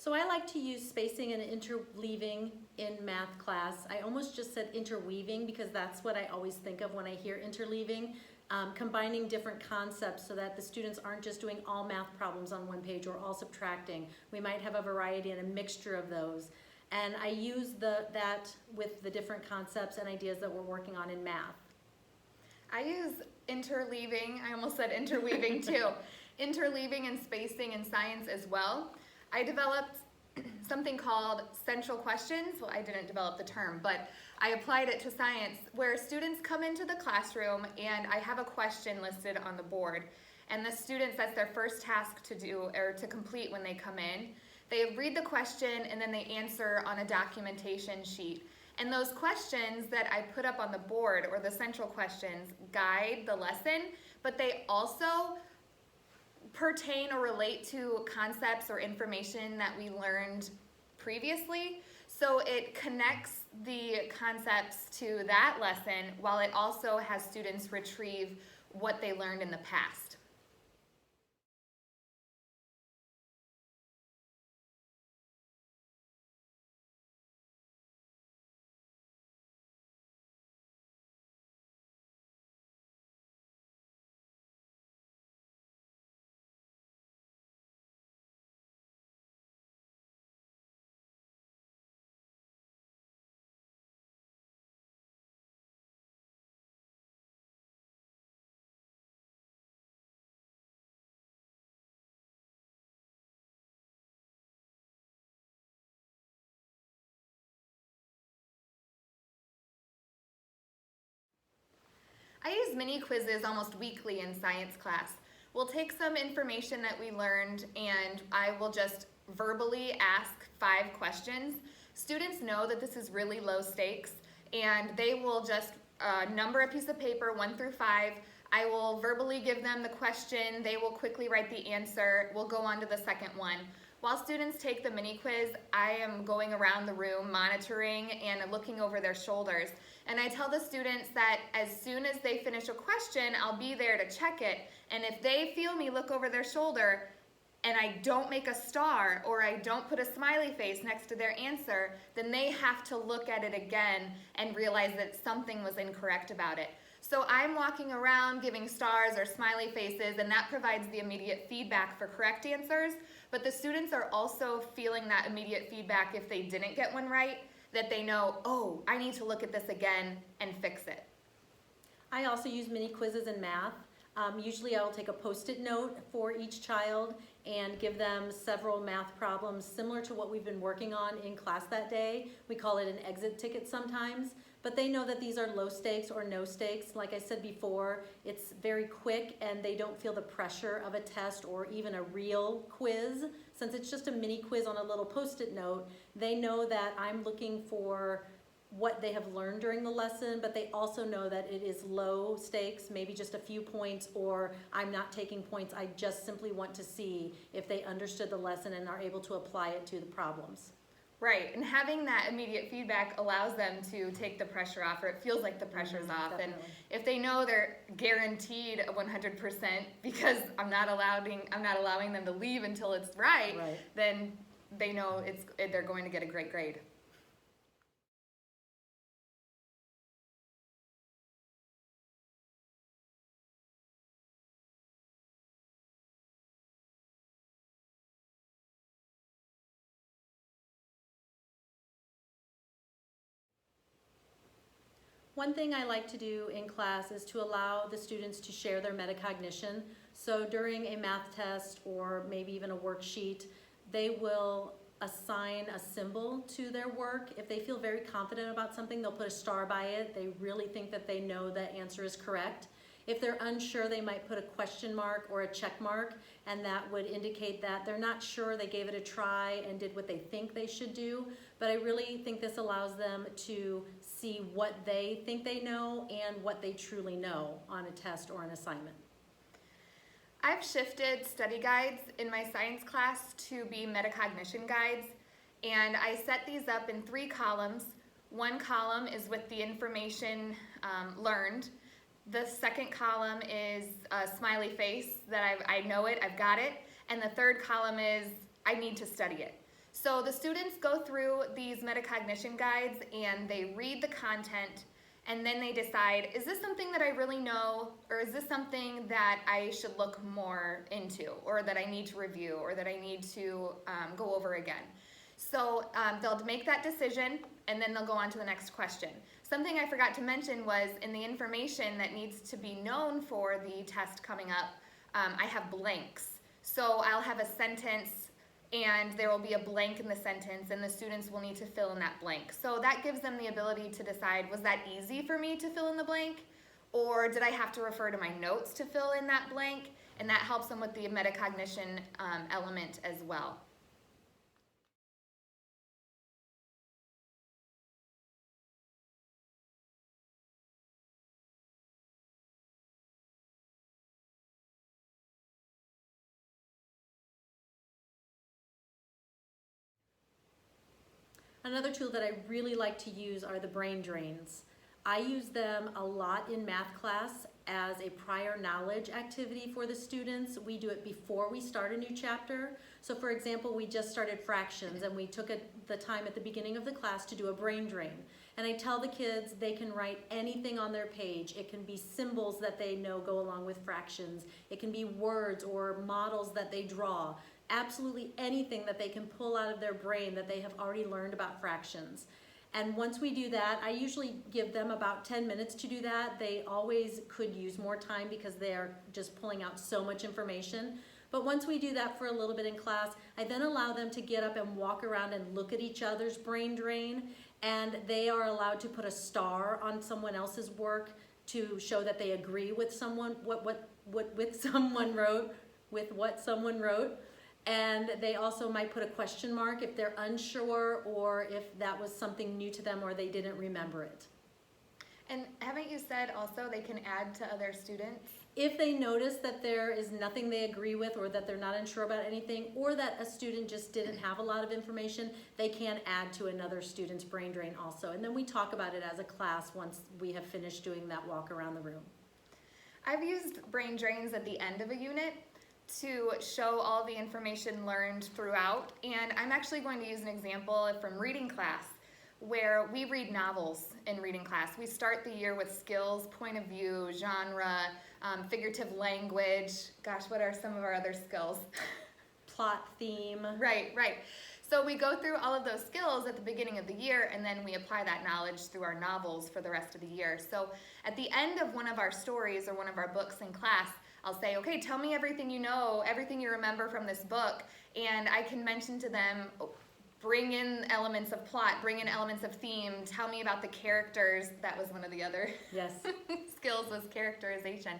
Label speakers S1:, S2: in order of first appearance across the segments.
S1: So I like to use spacing and interleaving in math class. I almost just said interweaving because that's what I always think of when I hear interleaving. Combining different concepts so that the students aren't just doing all math problems on one page or all subtracting. We might have a variety and a mixture of those. And I use that with the different concepts and ideas that we're working on in math.
S2: I use interleaving, I almost said interweaving too, interleaving and spacing in science as well. I developed something called central questions. Well, I didn't develop the term, but I applied it to science, where students come into the classroom and I have a question listed on the board. And the students, that's their first task to do or to complete when they come in. They read the question and then they answer on a documentation sheet. And those questions that I put up on the board, or the central questions, guide the lesson, but they also pertain or relate to concepts or information that we learned previously. So it connects the concepts to that lesson while it also has students retrieve what they learned in the past. I use mini quizzes almost weekly in science class. We'll take some information that we learned and I will just verbally ask 5 questions. Students know that this is really low stakes and they will just number a piece of paper 1 through 5. I will verbally give them the question, they will quickly write the answer, we'll go on to the second one. While students take the mini quiz, I am going around the room monitoring and looking over their shoulders. And I tell the students that as soon as they finish a question, I'll be there to check it. And if they feel me look over their shoulder and I don't make a star or I don't put a smiley face next to their answer, then they have to look at it again and realize that something was incorrect about it. So I'm walking around giving stars or smiley faces, and that provides the immediate feedback for correct answers. But the students are also feeling that immediate feedback if they didn't get one right, that they know, oh, I need to look at this again and fix it.
S1: I also use mini quizzes in math. Usually I will take a post-it note for each child and give them several math problems similar to what we've been working on in class that day. We call it an exit ticket sometimes, but they know that these are low stakes or no stakes. Like I said before, it's very quick and they don't feel the pressure of a test or even a real quiz. Since it's just a mini quiz on a little post-it note, they know that I'm looking for what they have learned during the lesson, but they also know that it is low stakes, maybe just a few points, or I'm not taking points. I just simply want to see if they understood the lesson and are able to apply it to the problems.
S2: Right, and having that immediate feedback allows them to take the pressure off, or it feels like the pressure's off.
S1: Definitely.
S2: And if they know they're guaranteed a 100% because I'm not allowing them to leave until it's right, then they know they're going to get a great grade.
S1: One thing I like to do in class is to allow the students to share their metacognition. So during a math test or maybe even a worksheet, they will assign a symbol to their work. If they feel very confident about something, they'll put a star by it. They really think that they know the answer is correct. If they're unsure, they might put a question mark or a check mark, and that would indicate that they're not sure, they gave it a try and did what they think they should do. But I really think this allows them to see what they think they know and what they truly know on a test or an assignment.
S2: I've shifted study guides in my science class to be metacognition guides, and I set these up in 3 columns. One column is with the information learned. The second column is a smiley face that I know it, I've got it. And the third column is I need to study it. So the students go through these metacognition guides and they read the content, and then they decide, is this something that I really know, or is this something that I should look more into, or that I need to review, or that I need to go over again? So they'll make that decision, and then they'll go on to the next question. Something I forgot to mention was in the information that needs to be known for the test coming up, I have blanks. So I'll have a sentence and there will be a blank in the sentence, and the students will need to fill in that blank. So that gives them the ability to decide, was that easy for me to fill in the blank? Or did I have to refer to my notes to fill in that blank? And that helps them with the metacognition element as well.
S1: Another tool that I really like to use are the brain drains. I use them a lot in math class as a prior knowledge activity for the students. We do it before we start a new chapter. So for example, we just started fractions and we took the time at the beginning of the class to do a brain drain. And I tell the kids they can write anything on their page. It can be symbols that they know go along with fractions. It can be words or models that they draw. Absolutely anything that they can pull out of their brain that they have already learned about fractions. And once we do that, I usually give them about 10 minutes to do that. They always could use more time because they are just pulling out so much information. But once we do that for a little bit in class, I then allow them to get up and walk around and look at each other's brain drain. And they are allowed to put a star on someone else's work to show that they agree with someone, with what someone wrote. And they also might put a question mark if they're unsure or if that was something new to them or they didn't remember it.
S2: And haven't you said also they can add to other students?
S1: If they notice that there is nothing they agree with or that they're not unsure about anything or that a student just didn't have a lot of information, they can add to another student's brain drain also. And then we talk about it as a class once we have finished doing that walk around the room.
S2: I've used brain drains at the end of a unit to show all the information learned throughout, and I'm actually going to use an example from reading class where we read novels in reading class. We start the year with skills, point of view, genre, figurative language. Gosh, what are some of our other skills?
S1: Plot, theme.
S2: Right. So we go through all of those skills at the beginning of the year, and then we apply that knowledge through our novels for the rest of the year. So at the end of one of our stories or one of our books in class, I'll say, okay, tell me everything you know, everything you remember from this book, and I can mention to them, bring in elements of plot, bring in elements of theme, tell me about the characters. That was one of the other skills, was characterization.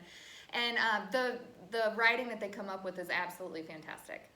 S2: And the writing that they come up with is absolutely fantastic.